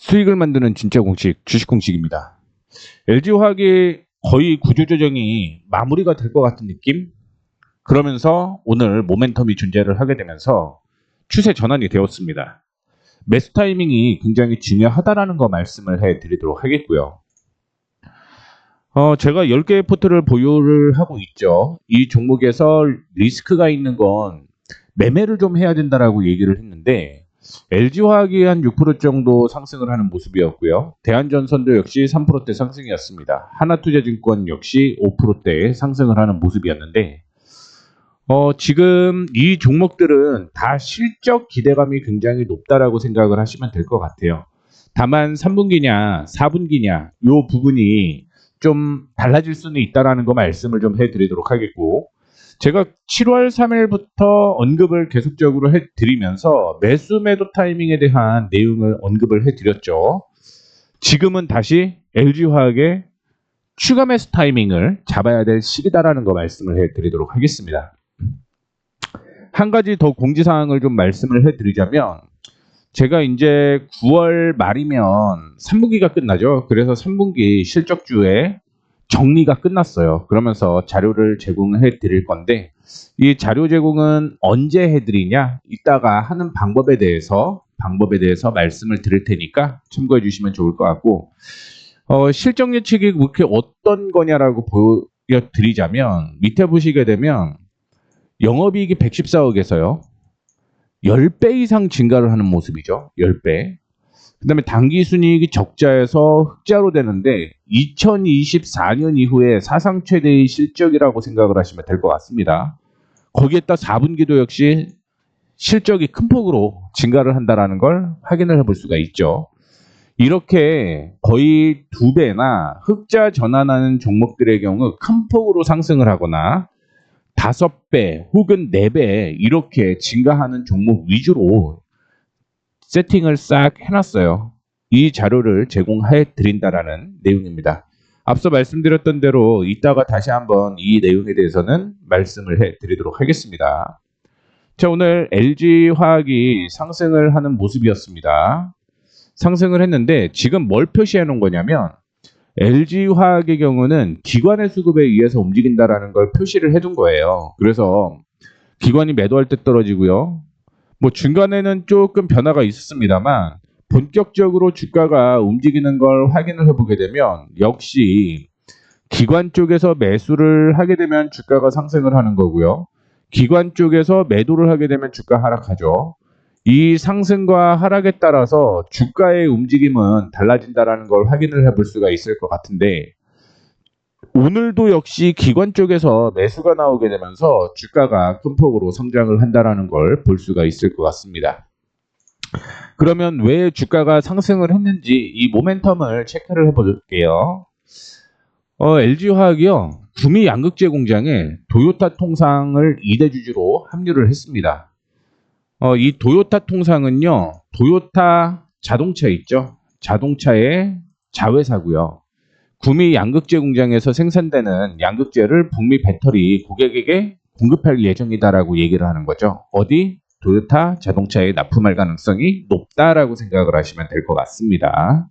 수익을 만드는 진짜 공식, 주식 공식입니다. LG화학이 거의 구조조정이 마무리가 될 것 같은 느낌? 그러면서 오늘 모멘텀이 존재를 하게 되면서 추세 전환이 되었습니다. 매수 타이밍이 굉장히 중요하다라는 거 말씀을 해드리도록 하겠고요. 제가 10개의 포트를 보유를 하고 있죠. 이 종목에서 리스크가 있는 건 매매를 좀 해야 된다라고 얘기를 했는데 LG화학이 한 6% 정도 상승을 하는 모습이었고요. 대한전선도 역시 3%대 상승이었습니다. 하나투자증권 역시 5%대 상승을 하는 모습이었는데 지금 이 종목들은 다 실적 기대감이 굉장히 높다라고 생각을 하시면 될 것 같아요. 다만 3분기냐 4분기냐 이 부분이 좀 달라질 수는 있다라는 거 말씀을 좀 해드리도록 하겠고, 제가 7월 3일부터 언급을 계속적으로 해드리면서 매수 매도 타이밍에 대한 내용을 언급을 해드렸죠. 지금은 다시 LG화학의 추가 매수 타이밍을 잡아야 될 시기다라는 거 말씀을 해드리도록 하겠습니다. 한 가지 더 공지사항을 좀 말씀을 해드리자면, 제가 이제 9월 말이면 3분기가 끝나죠. 그래서 3분기 실적주에 정리가 끝났어요. 그러면서 자료를 제공해 드릴 건데, 이 자료 제공은 언제 해드리냐? 이따가 하는 방법에 대해서 말씀을 드릴 테니까 참고해 주시면 좋을 것 같고, 실적 예측이 그렇게 어떤 거냐라고 보여드리자면, 밑에 보시게 되면 영업이익이 114억에서요. 10배 이상 증가를 하는 모습이죠. 10배. 그 다음에 당기순이익이 적자에서 흑자로 되는데 2024년 이후에 사상 최대의 실적이라고 생각을 하시면 될 것 같습니다. 거기에다 4분기도 역시 실적이 큰 폭으로 증가를 한다는 걸 확인을 해볼 수가 있죠. 이렇게 거의 2배나 흑자 전환하는 종목들의 경우 큰 폭으로 상승을 하거나 5배 혹은 4배 이렇게 증가하는 종목 위주로 세팅을 싹 해놨어요. 이 자료를 제공해 드린다라는 내용입니다. 앞서 말씀드렸던 대로 이따가 다시 한번 이 내용에 대해서는 말씀을 해 드리도록 하겠습니다. 자, 오늘 LG화학이 상승을 하는 모습이었습니다. 상승을 했는데 지금 뭘 표시해 놓은 거냐면, LG화학의 경우는 기관의 수급에 의해서 움직인다라는 걸 표시를 해둔 거예요. 그래서 기관이 매도할 때 떨어지고요. 뭐 중간에는 조금 변화가 있었습니다만 본격적으로 주가가 움직이는 걸 확인을 해보게 되면 역시 기관 쪽에서 매수를 하게 되면 주가가 상승을 하는 거고요. 기관 쪽에서 매도를 하게 되면 주가 하락하죠. 이 상승과 하락에 따라서 주가의 움직임은 달라진다라는 걸 확인을 해볼 수가 있을 것 같은데, 오늘도 역시 기관 쪽에서 매수가 나오게 되면서 주가가 큰 폭으로 성장을 한다라는 걸 볼 수가 있을 것 같습니다. 그러면 왜 주가가 상승을 했는지 이 모멘텀을 체크를 해볼게요. LG화학이요, 구미 양극재 공장에 도요타 통상을 2대 주주로 합류를 했습니다. 이 도요타 통상은요, 도요타 자동차 있죠? 자동차의 자회사고요. 구미 양극재 공장에서 생산되는 양극재를 북미 배터리 고객에게 공급할 예정이다라고 얘기를 하는 거죠. 어디? 도요타 자동차에 납품할 가능성이 높다라고 생각을 하시면 될 것 같습니다.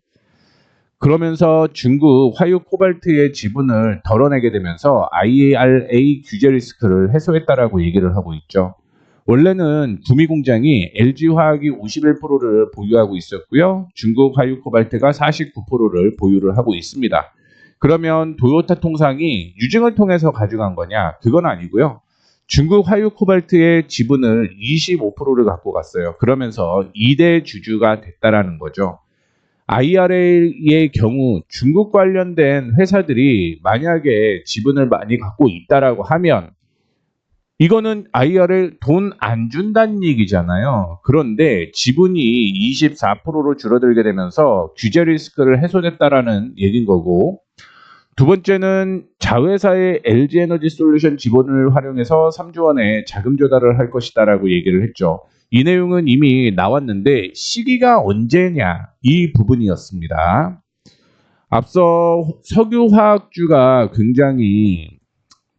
그러면서 중국 화유 코발트의 지분을 덜어내게 되면서 IRA 규제 리스크를 해소했다라고 얘기를 하고 있죠. 원래는 구미 공장이 LG화학이 51%를 보유하고 있었고요. 중국 화유 코발트가 49%를 보유를 하고 있습니다. 그러면 도요타 통상이 유증을 통해서 가져간 거냐? 그건 아니고요. 중국 화유 코발트의 지분을 25%를 갖고 갔어요. 그러면서 2대 주주가 됐다라는 거죠. IRA의 경우 중국 관련된 회사들이 만약에 지분을 많이 갖고 있다라고 하면 이거는 IRA 돈 안 준다는 얘기잖아요. 그런데 지분이 24%로 줄어들게 되면서 규제 리스크를 해소됐다라는 얘기인 거고, 두 번째는 자회사의 LG에너지솔루션 지분을 활용해서 3조 원의 자금 조달을 할 것이다라고 얘기를 했죠. 이 내용은 이미 나왔는데 시기가 언제냐, 이 부분이었습니다. 앞서 석유화학주가 굉장히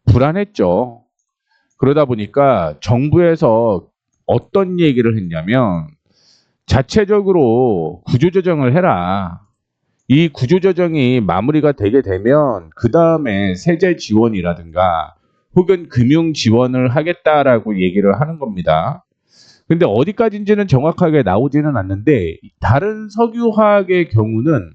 불안했죠. 그러다 보니까 정부에서 어떤 얘기를 했냐면, 자체적으로 구조조정을 해라. 이 구조조정이 마무리가 되게 되면 그 다음에 세제 지원이라든가 혹은 금융 지원을 하겠다라고 얘기를 하는 겁니다. 근데 어디까지인지는 정확하게 나오지는 않는데 다른 석유화학의 경우는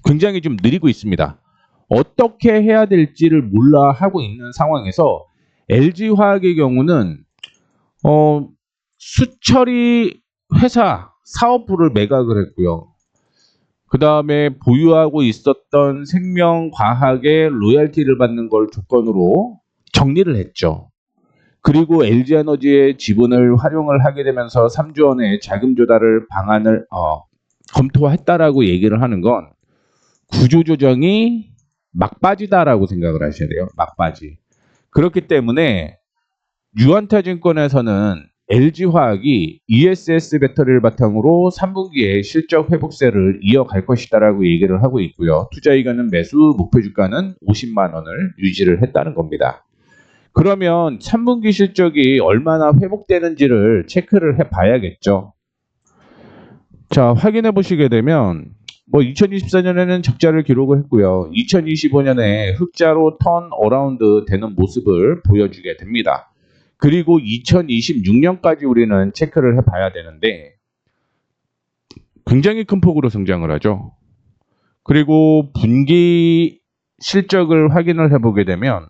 굉장히 좀 느리고 있습니다. 어떻게 해야 될지를 몰라 하고 있는 상황에서 LG화학의 경우는 수처리 회사 사업부를 매각을 했고요. 그 다음에 보유하고 있었던 생명과학의 로열티를 받는 걸 조건으로 정리를 했죠. 그리고 LG에너지의 지분을 활용을 하게 되면서 3조 원의 자금 조달을 방안을 검토했다라고 얘기를 하는 건 구조조정이 막바지다라고 생각을 하셔야 돼요. 막바지. 그렇기 때문에 유안타증권에서는 LG화학이 ESS 배터리를 바탕으로 3분기에 실적 회복세를 이어갈 것이다라고 얘기를 하고 있고요. 투자이익은 매수 목표 주가는 50만 원을 유지를 했다는 겁니다. 그러면 3분기 실적이 얼마나 회복되는지를 체크를 해봐야겠죠. 자, 확인해 보시게 되면 2024년에는 적자를 기록을 했고요. 2025년에 흑자로 턴 어라운드 되는 모습을 보여주게 됩니다. 그리고 2026년까지 우리는 체크를 해봐야 되는데 굉장히 큰 폭으로 성장을 하죠. 그리고 분기 실적을 확인을 해보게 되면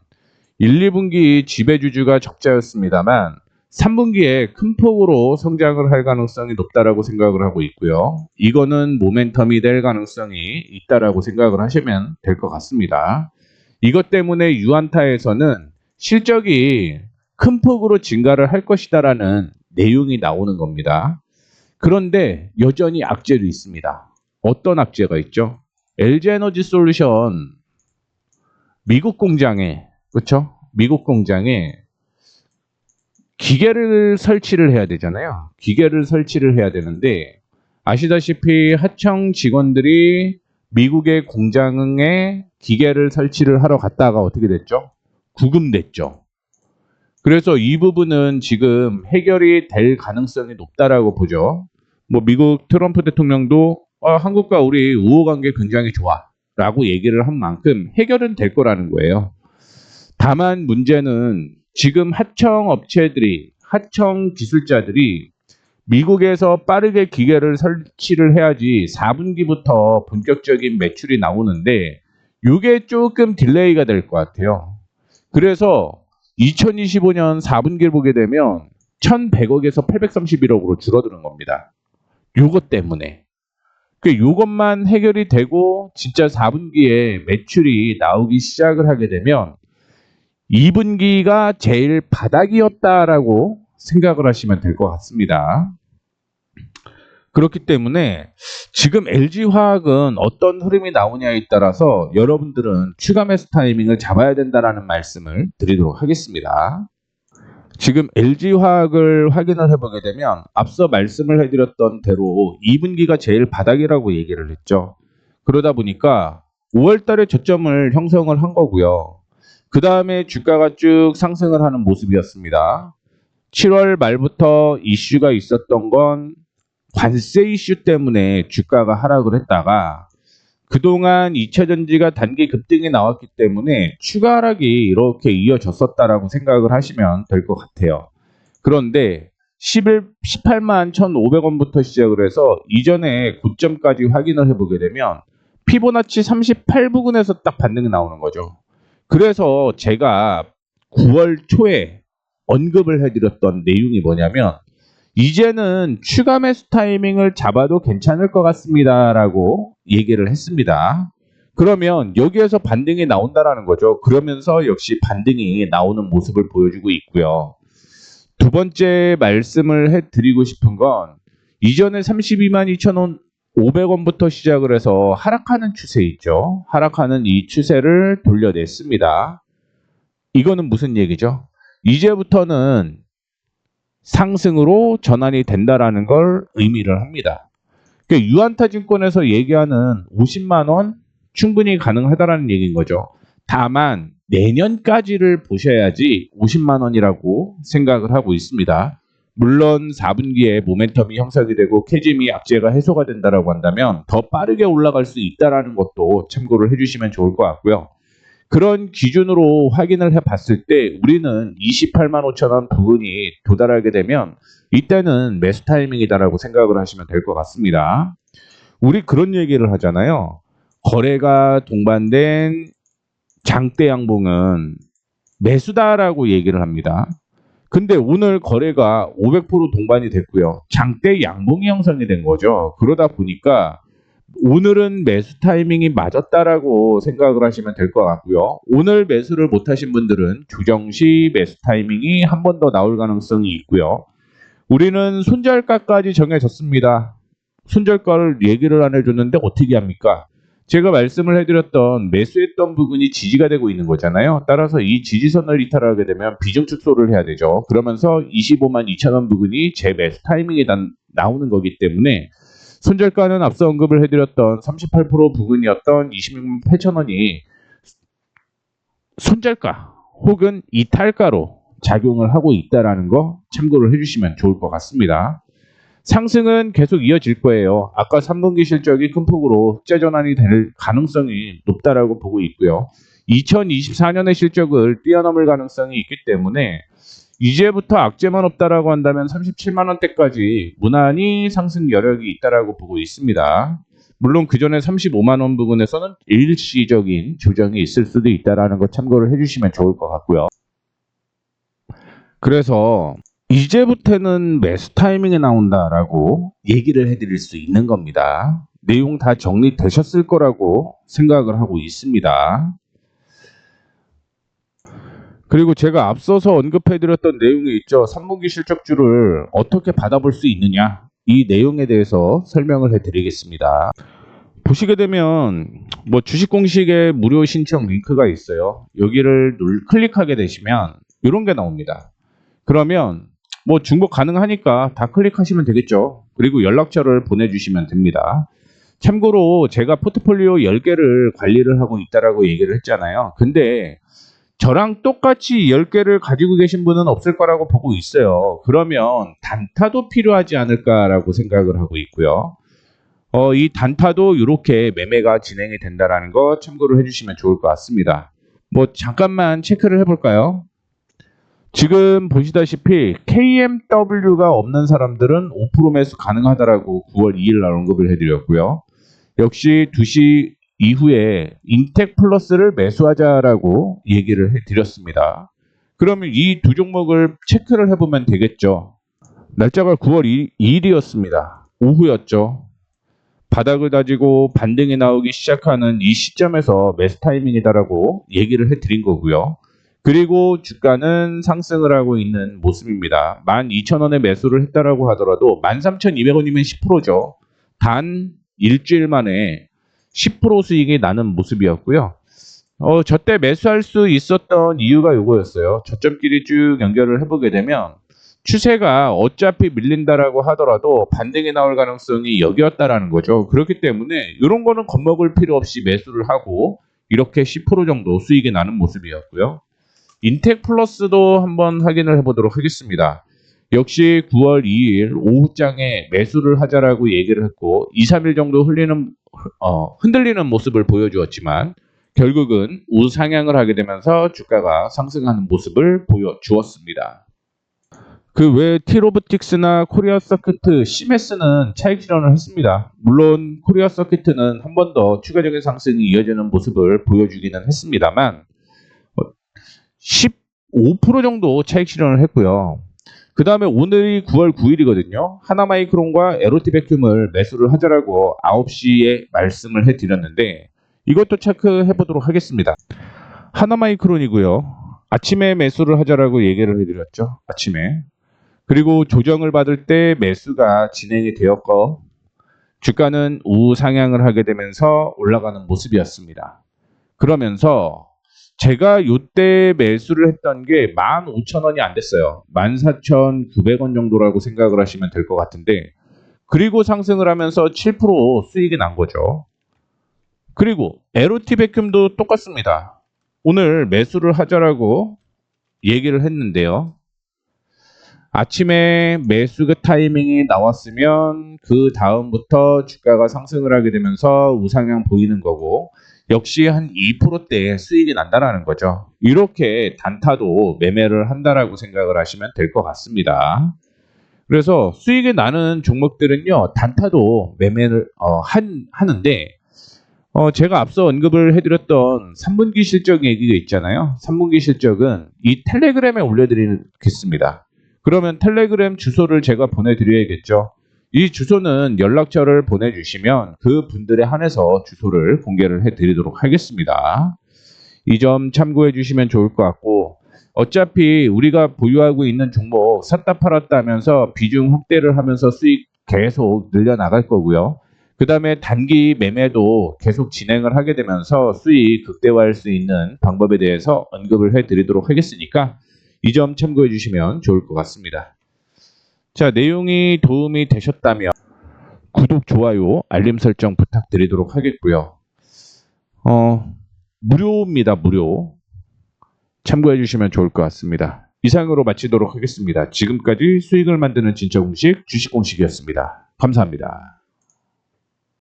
1, 2분기 지배주주가 적자였습니다만 3분기에 큰 폭으로 성장을 할 가능성이 높다라고 생각을 하고 있고요. 이거는 모멘텀이 될 가능성이 있다라고 생각을 하시면 될 것 같습니다. 이것 때문에 유안타에서는 실적이 큰 폭으로 증가를 할 것이다라는 내용이 나오는 겁니다. 그런데 여전히 악재도 있습니다. 어떤 악재가 있죠? LG에너지솔루션 미국 공장에, 그렇죠? 미국 공장에 기계를 설치를 해야 되잖아요. 기계를 설치를 해야 되는데 아시다시피 하청 직원들이 미국의 공장에 기계를 설치를 하러 갔다가 어떻게 됐죠? 구금됐죠. 그래서 이 부분은 지금 해결이 될 가능성이 높다라고 보죠. 미국 트럼프 대통령도 한국과 우리 우호관계 굉장히 좋아라고 얘기를 한 만큼 해결은 될 거라는 거예요. 다만 문제는 지금 하청 업체들이, 하청 기술자들이 미국에서 빠르게 기계를 설치를 해야지 4분기부터 본격적인 매출이 나오는데 이게 조금 딜레이가 될 것 같아요. 그래서 2025년 4분기를 보게 되면 1,100억에서 831억으로 줄어드는 겁니다. 요것 때문에. 요것만 해결이 되고 진짜 4분기에 매출이 나오기 시작을 하게 되면 2분기가 제일 바닥이었다라고 생각을 하시면 될 것 같습니다. 그렇기 때문에 지금 LG화학은 어떤 흐름이 나오냐에 따라서 여러분들은 추가 매수 타이밍을 잡아야 된다는 말씀을 드리도록 하겠습니다. 지금 LG화학을 확인을 해보게 되면 앞서 말씀을 해드렸던 대로 2분기가 제일 바닥이라고 얘기를 했죠. 그러다 보니까 5월달에 저점을 형성을 한 거고요. 그 다음에 주가가 쭉 상승을 하는 모습이었습니다. 7월 말부터 이슈가 있었던 건 관세 이슈 때문에 주가가 하락을 했다가 그동안 2차전지가 단기 급등이 나왔기 때문에 추가 하락이 이렇게 이어졌었다라고 생각을 하시면 될 것 같아요. 그런데 18만 1,500원부터 시작을 해서 이전에 고점까지 확인을 해보게 되면 피보나치 38 부근에서 딱 반등이 나오는 거죠. 그래서 제가 9월 초에 언급을 해드렸던 내용이 뭐냐면 이제는 추가 매수 타이밍을 잡아도 괜찮을 것 같습니다 라고 얘기를 했습니다. 그러면 여기에서 반등이 나온다라는 거죠. 그러면서 역시 반등이 나오는 모습을 보여주고 있고요. 두 번째 말씀을 해드리고 싶은 건 이전에 32만 2,500원부터 시작을 해서 하락하는 추세 있죠. 하락하는 이 추세를 돌려냈습니다. 이거는 무슨 얘기죠? 이제부터는 상승으로 전환이 된다라는 걸 의미를 합니다. 그러니까 유안타증권에서 얘기하는 50만 원 충분히 가능하다라는 얘기인 거죠. 다만 내년까지를 보셔야지 50만 원이라고 생각을 하고 있습니다. 물론 4분기에 모멘텀이 형성이 되고 캐즘이 악재가 해소가 된다라고 한다면 더 빠르게 올라갈 수 있다라는 것도 참고를 해주시면 좋을 것 같고요. 그런 기준으로 확인을 해봤을 때 우리는 28만 5천 원 부근이 도달하게 되면 이때는 매수 타이밍이다라고 생각을 하시면 될 것 같습니다. 우리 그런 얘기를 하잖아요. 거래가 동반된 장대 양봉은 매수다라고 얘기를 합니다. 근데 오늘 거래가 500% 동반이 됐고요. 장대 양봉이 형성이 된 거죠. 그러다 보니까 오늘은 매수 타이밍이 맞았다라고 생각을 하시면 될 것 같고요. 오늘 매수를 못하신 분들은 조정 시 매수 타이밍이 한 번 더 나올 가능성이 있고요. 우리는 손절가까지 정해졌습니다. 손절가를 얘기를 안 해줬는데 어떻게 합니까? 제가 말씀을 해드렸던 매수했던 부분이 지지가 되고 있는 거잖아요. 따라서 이 지지선을 이탈하게 되면 비중축소를 해야 되죠. 그러면서 25만 2천 원 부분이 제 매수 타이밍에 나오는 거기 때문에 손절가는 앞서 언급을 해드렸던 38% 부근이었던 26만 8천 원이 손절가 혹은 이탈가로 작용을 하고 있다는 거 참고를 해주시면 좋을 것 같습니다. 상승은 계속 이어질 거예요. 아까 3분기 실적이 큰 폭으로 흑자 전환이 될 가능성이 높다라고 보고 있고요. 2024년의 실적을 뛰어넘을 가능성이 있기 때문에 이제부터 악재만 없다라고 한다면 37만 원대까지 무난히 상승 여력이 있다라고 보고 있습니다. 물론 그 전에 35만 원 부근에서는 일시적인 조정이 있을 수도 있다라는 거 참고를 해주시면 좋을 것 같고요. 그래서 이제부터는 매수 타이밍에 나온다라고 얘기를 해드릴 수 있는 겁니다. 내용 다 정리되셨을 거라고 생각을 하고 있습니다. 그리고 제가 앞서서 언급해드렸던 내용이 있죠. 3분기 실적주를 어떻게 받아볼 수 있느냐, 이 내용에 대해서 설명을 해드리겠습니다. 보시게 되면 뭐 주식 공식에 무료 신청 링크가 있어요. 여기를 클릭하게 되시면 이런 게 나옵니다. 그러면 뭐 중복 가능하니까 다 클릭하시면 되겠죠. 그리고 연락처를 보내주시면 됩니다. 참고로 제가 포트폴리오 10개를 관리를 하고 있다라고 얘기를 했잖아요. 근데 저랑 똑같이 10개를 가지고 계신 분은 없을 거라고 보고 있어요. 그러면 단타도 필요하지 않을까라고 생각을 하고 있고요. 이 단타도 이렇게 매매가 진행이 된다라는 거 참고를 해주시면 좋을 것 같습니다. 뭐 잠깐만 체크를 해볼까요? 지금 보시다시피 KMW가 없는 사람들은 5% 매수 가능하다라고 9월 2일 날 언급을 해드렸고요. 역시 2시 이후에 인텍플러스를 매수하자라고 얘기를 해드렸습니다. 그러면 이 두 종목을 체크를 해보면 되겠죠. 날짜가 9월 2일이었습니다. 오후였죠. 바닥을 다지고 반등이 나오기 시작하는 이 시점에서 매수 타이밍이다라고 얘기를 해드린 거고요. 그리고 주가는 상승을 하고 있는 모습입니다. 12,000원에 매수를 했다라고 하더라도 13,200원이면 10%죠. 단 일주일 만에 10% 수익이 나는 모습이었고요. 저때 매수할 수 있었던 이유가 이거였어요. 저점끼리 쭉 연결을 해보게 되면 추세가 어차피 밀린다라고 하더라도 반등이 나올 가능성이 여기였다라는 거죠. 그렇기 때문에 이런 거는 겁먹을 필요 없이 매수를 하고 이렇게 10% 정도 수익이 나는 모습이었고요. 인텍플러스도 한번 확인을 해보도록 하겠습니다. 역시 9월 2일 오후장에 매수를 하자라고 얘기를 했고 2, 3일 정도 흔들리는 모습을 보여주었지만 결국은 우상향을 하게 되면서 주가가 상승하는 모습을 보여주었습니다. 그 외 티로보틱스나 코리아 서키트, 시메스는 차익 실현을 했습니다. 물론 코리아 서키트는 한 번 더 추가적인 상승이 이어지는 모습을 보여주기는 했습니다만 15% 정도 차익 실현을 했고요. 그 다음에 오늘이 9월 9일이거든요. 하나마이크론과 에로티베큐을 매수를 하자라고 9시에 말씀을 해드렸는데 이것도 체크해 보도록 하겠습니다. 하나마이크론이고요. 아침에 매수를 하자라고 얘기를 해드렸죠. 아침에. 그리고 조정을 받을 때 매수가 진행이 되었고 주가는 우상향을 하게 되면서 올라가는 모습이었습니다. 그러면서 제가 이때 매수를 했던 게 15,000원이 안 됐어요. 14,900원 정도라고 생각을 하시면 될 것 같은데 그리고 상승을 하면서 7% 수익이 난 거죠. 그리고 에로티베큐도 똑같습니다. 오늘 매수를 하자라고 얘기를 했는데요. 아침에 매수 타이밍이 나왔으면 그 다음부터 주가가 상승을 하게 되면서 우상향 보이는 거고, 역시 한 2%대 수익이 난다라는 거죠. 이렇게 단타도 매매를 한다라고 생각을 하시면 될 것 같습니다. 그래서 수익이 나는 종목들은요, 단타도 매매를 하는데, 제가 앞서 언급을 해드렸던 3분기 실적 얘기가 있잖아요. 3분기 실적은 이 텔레그램에 올려드리겠습니다. 그러면 텔레그램 주소를 제가 보내드려야겠죠. 이 주소는 연락처를 보내주시면 그 분들에 한해서 주소를 공개를 해드리도록 하겠습니다. 이 점 참고해 주시면 좋을 것 같고, 어차피 우리가 보유하고 있는 종목 샀다 팔았다 하면서 비중 확대를 하면서 수익 계속 늘려나갈 거고요. 그 다음에 단기 매매도 계속 진행을 하게 되면서 수익 극대화할 수 있는 방법에 대해서 언급을 해드리도록 하겠으니까 이 점 참고해 주시면 좋을 것 같습니다. 자, 내용이 도움이 되셨다면 구독, 좋아요, 알림 설정 부탁드리도록 하겠고요. 무료입니다. 무료. 참고해 주시면 좋을 것 같습니다. 이상으로 마치도록 하겠습니다. 지금까지 수익을 만드는 진짜 공식 주식 공식이었습니다. 감사합니다.